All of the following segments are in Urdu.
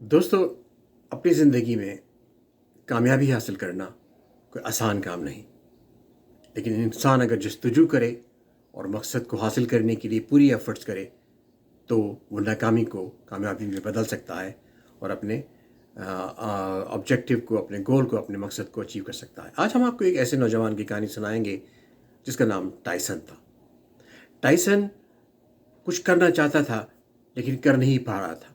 دوستو، اپنی زندگی میں کامیابی حاصل کرنا کوئی آسان کام نہیں، لیکن انسان اگر جستجو کرے اور مقصد کو حاصل کرنے کے لیے پوری ایفرٹس کرے تو وہ ناکامی کو کامیابی میں بدل سکتا ہے اور اپنے آبجیکٹیو کو، اپنے گول کو، اپنے مقصد کو اچیو کر سکتا ہے۔ آج ہم آپ کو ایک ایسے نوجوان کی کہانی سنائیں گے جس کا نام ٹائسن تھا۔ ٹائسن کچھ کرنا چاہتا تھا لیکن کر نہیں پا رہا تھا،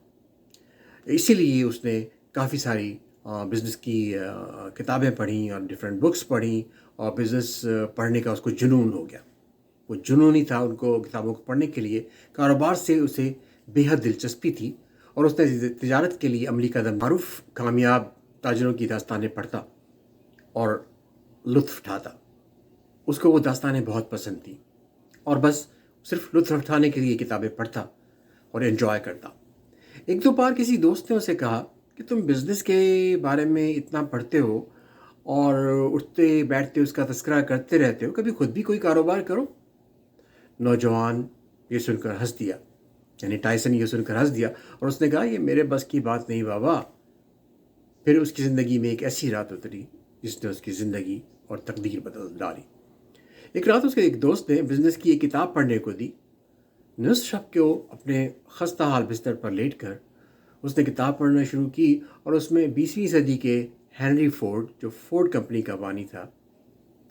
اسی لیے اس نے کافی ساری بزنس کی کتابیں پڑھیں اور ڈفرینٹ بکس پڑھیں، اور بزنس پڑھنے کا اس کو جنون ہو گیا۔ وہ جنون ہی تھا ان کو کتابوں کو پڑھنے کے لیے۔ کاروبار سے اسے بے حد دلچسپی تھی اور اس نے تجارت کے لیے عملی قدم معروف کامیاب تاجروں کی داستانیں پڑھتا اور لطف اٹھاتا۔ اس کو وہ داستانیں بہت پسند تھیں اور بس صرف لطف اٹھانے کے لیے کتابیں پڑھتا اور انجوائے کرتا۔ ایک دو بار کسی دوست نے اسے کہا کہ تم بزنس کے بارے میں اتنا پڑھتے ہو اور اٹھتے بیٹھتے اس کا تذکرہ کرتے رہتے ہو، کبھی خود بھی کوئی کاروبار کرو۔ نوجوان یہ سن کر ہنس دیا، یعنی ٹائسن یہ سن کر ہنس دیا اور اس نے کہا یہ میرے بس کی بات نہیں بابا۔ پھر اس کی زندگی میں ایک ایسی رات اتری جس نے اس کی زندگی اور تقدیر بدل ڈالی۔ ایک رات اس کے ایک دوست نے بزنس کی ایک کتاب پڑھنے کو دی۔ نصف شب کو اپنے خستہ حال بستر پر لیٹ کر اس نے کتاب پڑھنا شروع کی اور اس میں 20ویں صدی کے ہنری فورڈ، جو فورڈ کمپنی کا بانی تھا،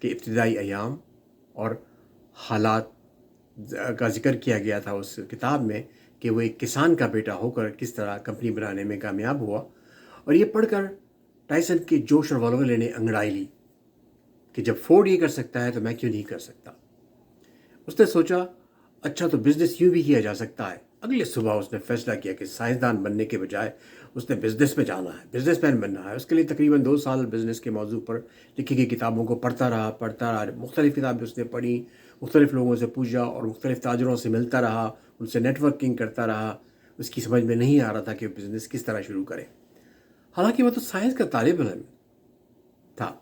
کے ابتدائی ایام اور حالات کا ذکر کیا گیا تھا اس کتاب میں، کہ وہ ایک کسان کا بیٹا ہو کر کس طرح کمپنی بنانے میں کامیاب ہوا۔ اور یہ پڑھ کر ٹائسن کے جوش اور ولولے نے انگڑائی لی کہ جب فورڈ یہ کر سکتا ہے تو میں کیوں نہیں کر سکتا۔ اس نے سوچا اچھا تو بزنس یوں بھی کیا جا سکتا ہے۔ اگلے صبح اس نے فیصلہ کیا کہ سائنسدان بننے کے بجائے اس نے بزنس میں جانا ہے، بزنس مین بننا ہے۔ اس کے لیے تقریباً 2 سال بزنس کے موضوع پر لکھی گئی کتابوں کو پڑھتا رہا۔ مختلف کتابیں اس نے پڑھی، مختلف لوگوں سے پوچھا اور مختلف تاجروں سے ملتا رہا، ان سے نیٹ ورکنگ کرتا رہا۔ اس کی سمجھ میں نہیں آ رہا تھا کہ بزنس کس طرح شروع کرے، حالانکہ وہ تو سائنس کا طالب علم تھا۔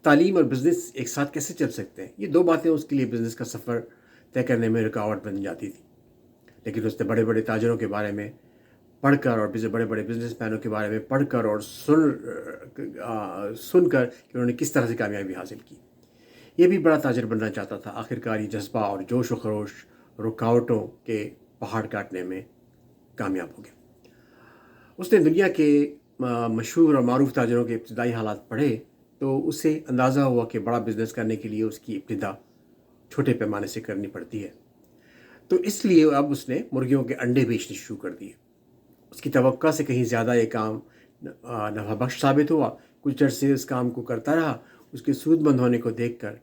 تعلیم اور بزنس ایک ساتھ کیسے چل سکتے ہیں؟ یہ دو باتیں اس کے لیے بزنس کا سفر طے کرنے میں رکاوٹ بن جاتی تھی۔ لیکن اس نے بڑے بڑے تاجروں کے بارے میں پڑھ کر اور بڑے بڑے بزنس مینوں کے بارے میں پڑھ کر اور سن کر کہ انہوں نے کس طرح سے کامیابی حاصل کی، یہ بھی بڑا تاجر بننا چاہتا تھا۔ آخرکار یہ جذبہ اور جوش و خروش رکاوٹوں کے پہاڑ کاٹنے میں کامیاب ہو گیا۔ اس نے دنیا کے مشہور اور معروف تاجروں کے ابتدائی حالات پڑھے تو اسے اندازہ ہوا کہ بڑا بزنس کرنے کے لیے اس کی ابتدا چھوٹے پیمانے سے کرنی پڑتی ہے۔ تو اس لیے اب اس نے مرغیوں کے انڈے بیچنے شروع کر دیے۔ اس کی توقع سے کہیں زیادہ یہ کام نفع بخش ثابت ہوا۔ کچھ عرصے اس کام کو کرتا رہا۔ اس کے سود مند ہونے کو دیکھ کر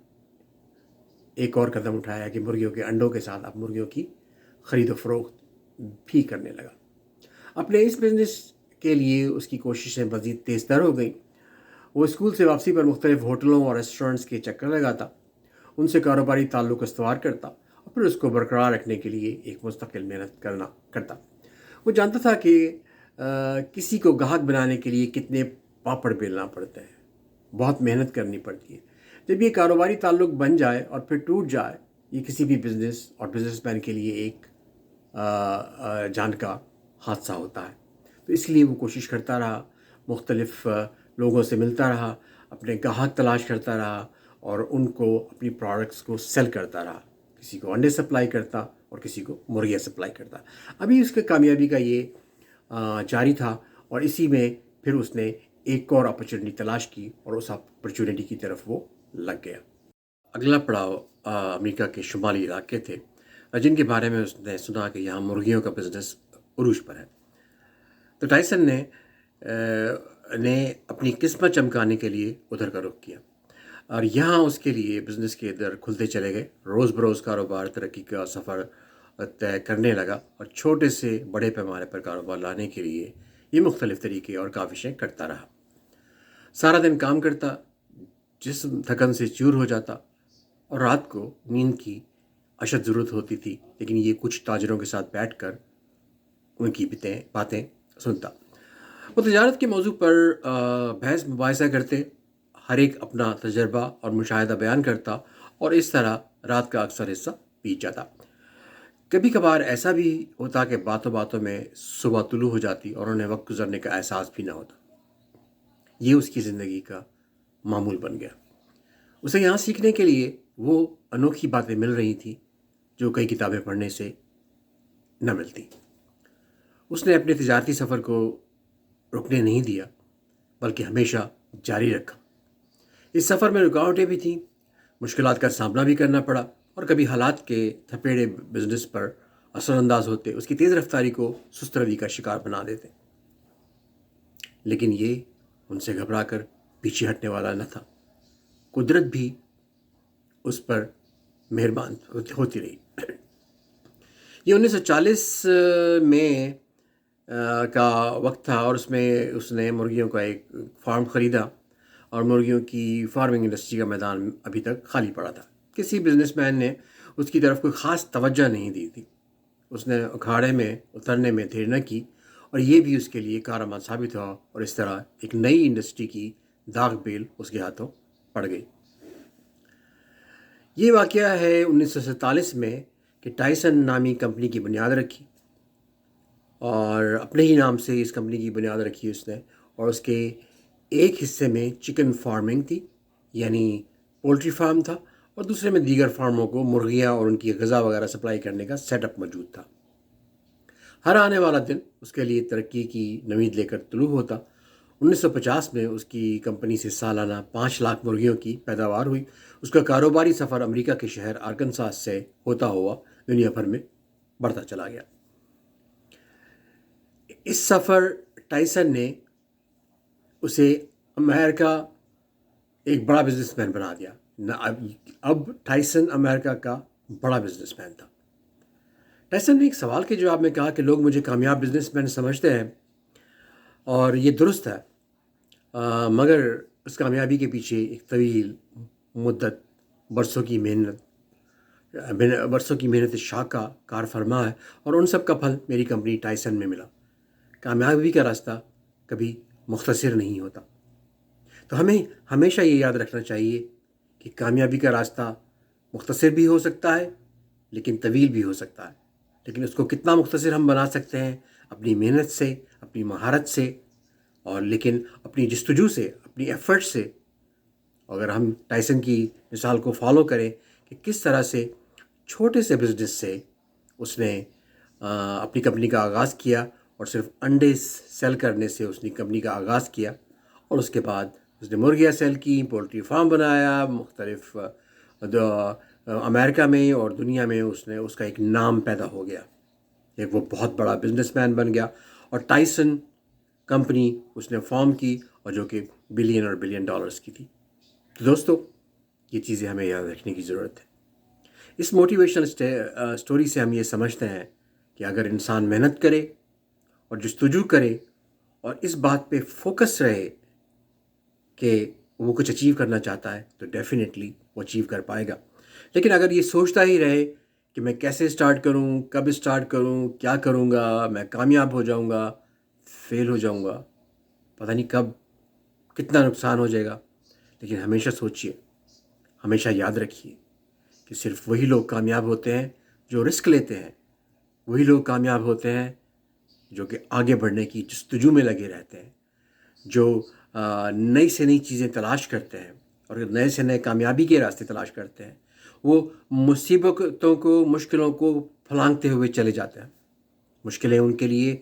ایک اور قدم اٹھایا کہ مرغیوں کے انڈوں کے ساتھ اب مرغیوں کی خرید و فروخت بھی کرنے لگا۔ اپنے اس بزنس کے لیے اس کی کوششیں مزید تیز تر ہو گئیں۔ وہ اسکول سے واپسی پر مختلف ہوٹلوں اور ریسٹورنٹس کے چکر لگاتا، ان سے کاروباری تعلق استوار کرتا اور پھر اس کو برقرار رکھنے کے لیے ایک مستقل محنت کرتا۔ وہ جانتا تھا کہ کسی کو گاہک بنانے کے لیے کتنے پاپڑ بیلنا پڑتے ہیں، بہت محنت کرنی پڑتی ہے۔ جب یہ کاروباری تعلق بن جائے اور پھر ٹوٹ جائے، یہ کسی بھی بزنس اور بزنس مین کے لیے ایک جان کا حادثہ ہوتا ہے۔ تو اس لیے وہ کوشش کرتا رہا، مختلف لوگوں سے ملتا رہا، اپنے گاہک تلاش کرتا رہا اور ان کو اپنی پروڈکٹس کو سیل کرتا رہا۔ کسی کو انڈے سپلائی کرتا اور کسی کو مرغیاں سپلائی کرتا۔ ابھی اس کے کامیابی کا یہ جاری تھا اور اسی میں پھر اس نے ایک اور اپرچونٹی تلاش کی اور اس اپرچونٹی کی طرف وہ لگ گیا۔ اگلا پڑاؤ امریکہ کے شمالی علاقے تھے، جن کے بارے میں اس نے سنا کہ یہاں مرغیوں کا بزنس عروج پر ہے۔ تو ٹائسن نے اپنی قسمت چمکانے کے لیے ادھر کا رخ کیا اور یہاں اس کے لیے بزنس کے در کھلتے چلے گئے۔ روز بروز کاروبار ترقی کا سفر طے کرنے لگا اور چھوٹے سے بڑے پیمانے پر کاروبار لانے کے لیے یہ مختلف طریقے اور کاوشیں کرتا رہا۔ سارا دن کام کرتا، جسم تھکن سے چور ہو جاتا اور رات کو نیند کی اشد ضرورت ہوتی تھی، لیکن یہ کچھ تاجروں کے ساتھ بیٹھ کر ان کی باتیں سنتا۔ وہ تجارت کے موضوع پر بحث مباحثہ کرتے، ہر ایک اپنا تجربہ اور مشاہدہ بیان کرتا اور اس طرح رات کا اکثر حصہ بیت جاتا۔ کبھی کبھار ایسا بھی ہوتا کہ باتوں باتوں میں صبح طلوع ہو جاتی اور انہیں وقت گزرنے کا احساس بھی نہ ہوتا۔ یہ اس کی زندگی کا معمول بن گیا۔ اسے یہاں سیکھنے کے لیے وہ انوکھی باتیں مل رہی تھیں جو کئی کتابیں پڑھنے سے نہ ملتی۔ اس نے اپنے تجارتی سفر کو رکنے نہیں دیا بلکہ ہمیشہ جاری رکھا۔ اس سفر میں رکاوٹیں بھی تھیں، مشکلات کا سامنا بھی کرنا پڑا، اور کبھی حالات کے تھپیڑے بزنس پر اثر انداز ہوتے، اس کی تیز رفتاری کو سست روی کا شکار بنا دیتے۔ لیکن یہ ان سے گھبرا کر پیچھے ہٹنے والا نہ تھا۔ قدرت بھی اس پر مہربان ہوتی رہی۔ یہ 1940 میں کا وقت تھا، اور اس نے مرغیوں کا ایک فارم خریدا، اور مرغیوں کی فارمنگ انڈسٹری کا میدان ابھی تک خالی پڑا تھا۔ کسی بزنس مین نے اس کی طرف کوئی خاص توجہ نہیں دی تھی۔ اس نے اکھاڑے میں اترنے میں دیر نہ کی، اور یہ بھی اس کے لیے کارآمد ثابت ہوا، اور اس طرح ایک نئی انڈسٹری کی داغ بیل اس کے ہاتھوں پڑ گئی۔ یہ واقعہ ہے 1947 میں کہ ٹائسن نامی کمپنی کی بنیاد رکھی، اور اپنے ہی نام سے اس کمپنی کی بنیاد رکھی اس نے، اور اس کے ایک حصے میں چکن فارمنگ تھی، یعنی پولٹری فارم تھا، اور دوسرے میں دیگر فارموں کو مرغیاں اور ان کی غذا وغیرہ سپلائی کرنے کا سیٹ اپ موجود تھا۔ ہر آنے والا دن اس کے لیے ترقی کی نوید لے کر طلوع ہوتا۔ 1950 میں اس کی کمپنی سے سالانہ 5 لاکھ مرغیوں کی پیداوار ہوئی۔ اس کا کاروباری سفر امریکہ کے شہر آرکنساس سے ہوتا ہوا دنیا بھر میں بڑھتا چلا گیا۔ اس سفر ٹائسن نے اسے امریکہ ایک بڑا بزنس مین بنا دیا۔ اب ٹائسن امریکہ کا بڑا بزنس مین تھا۔ ٹائسن نے ایک سوال کے جواب میں کہا کہ لوگ مجھے کامیاب بزنس مین سمجھتے ہیں، اور یہ درست ہے، مگر اس کامیابی کے پیچھے ایک طویل مدت برسوں کی محنت شاقہ کار فرما ہے، اور ان سب کا پھل میری کمپنی ٹائسن میں ملا۔ کامیابی کا راستہ کبھی مختصر نہیں ہوتا، تو ہمیں ہمیشہ یہ یاد رکھنا چاہیے کہ کامیابی کا راستہ مختصر بھی ہو سکتا ہے لیکن طویل بھی ہو سکتا ہے، لیکن اس کو کتنا مختصر ہم بنا سکتے ہیں اپنی محنت سے، اپنی مہارت سے، اور لیکن اپنی جستجو سے، اپنی ایفرٹ سے۔ اگر ہم ٹائسن کی مثال کو فالو کریں کہ کس طرح سے چھوٹے سے بزنس سے اس نے اپنی کمپنی کا آغاز کیا، اور صرف انڈے سیل کرنے سے اس نے کمپنی کا آغاز کیا، اور اس کے بعد اس نے مرغیاں سیل کی، پولٹری فارم بنایا، مختلف امریکہ میں اور دنیا میں اس کا ایک نام پیدا ہو گیا، ایک وہ بہت بڑا بزنس مین بن گیا، اور ٹائسن کمپنی اس نے فارم کی، اور جو کہ بلین اور بلین ڈالرز کی تھی۔ تو دوستو، یہ چیزیں ہمیں یاد رکھنے کی ضرورت ہے۔ اس موٹیویشنل سٹوری سے ہم یہ سمجھتے ہیں کہ اگر انسان محنت کرے اور جستجو کرے اور اس بات پہ فوکس رہے کہ وہ کچھ اچیو کرنا چاہتا ہے، تو ڈیفینیٹلی وہ اچیو کر پائے گا۔ لیکن اگر یہ سوچتا ہی رہے کہ میں کیسے سٹارٹ کروں، کب سٹارٹ کروں، کیا کروں گا، میں کامیاب ہو جاؤں گا، فیل ہو جاؤں گا، پتہ نہیں کب کتنا نقصان ہو جائے گا، لیکن ہمیشہ سوچئے، ہمیشہ یاد رکھیے کہ صرف وہی لوگ کامیاب ہوتے ہیں جو رسک لیتے ہیں، وہی لوگ کامیاب ہوتے ہیں جو کہ آگے بڑھنے کی جستجو میں لگے رہتے ہیں، جو نئی سے نئی چیزیں تلاش کرتے ہیں اور نئے سے نئے کامیابی کے راستے تلاش کرتے ہیں۔ وہ مصیبتوں کو، مشکلوں کو پھلانگتے ہوئے چلے جاتے ہیں۔ مشکلیں ان کے لیے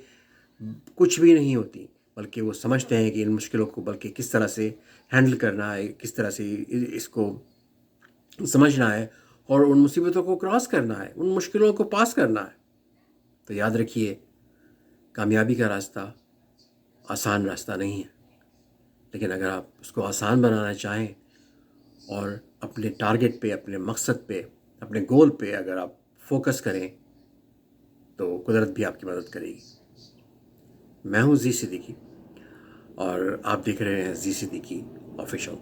کچھ بھی نہیں ہوتی، بلکہ وہ سمجھتے ہیں کہ ان مشکلوں کو بلکہ کس طرح سے ہینڈل کرنا ہے، کس طرح سے اس کو سمجھنا ہے، اور ان مصیبتوں کو کراس کرنا ہے، ان مشکلوں کو پاس کرنا ہے۔ تو یاد رکھیے، کامیابی کا راستہ آسان راستہ نہیں ہے، لیکن اگر آپ اس کو آسان بنانا چاہیں اور اپنے ٹارگٹ پہ، اپنے مقصد پہ، اپنے گول پہ اگر آپ فوکس کریں تو قدرت بھی آپ کی مدد کرے گی۔ میں ہوں زی صدیقی، اور آپ دیکھ رہے ہیں زی صدیقی آفیشل۔